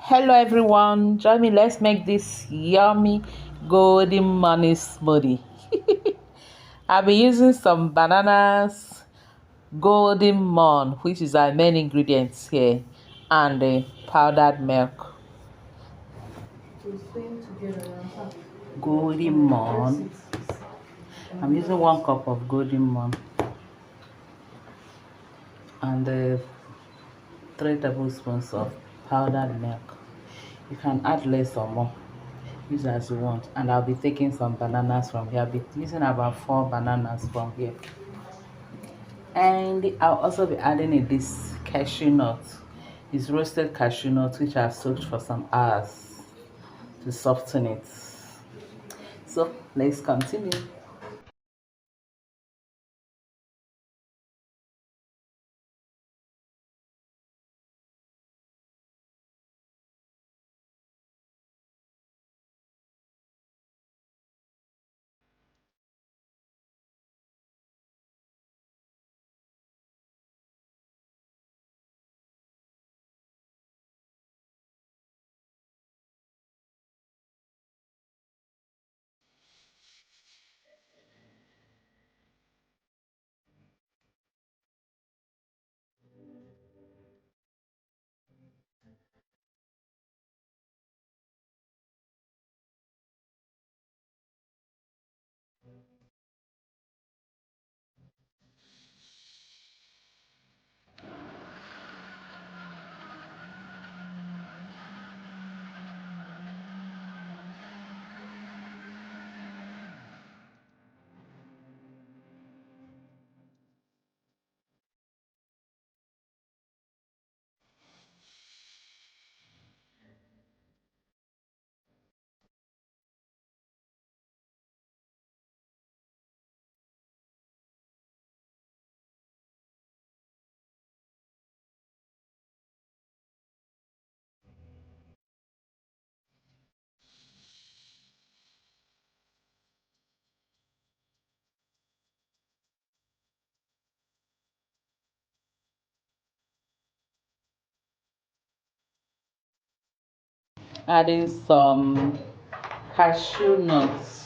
Hello everyone, join me. Let's make this yummy golden morning smoothie. I'll be using some bananas, golden morn, which is our main ingredients here, and powdered milk. Golden morn. I'm using 1 cup of golden morn and 3 tablespoons of powdered milk. You can add less or more, use as you want. And I'll be taking some bananas from here. I'll be using about 4 bananas from here. And I'll also be adding in this cashew nut. It's roasted cashew nut which I've soaked for some hours to soften it. So let's continue. Adding some cashew nuts.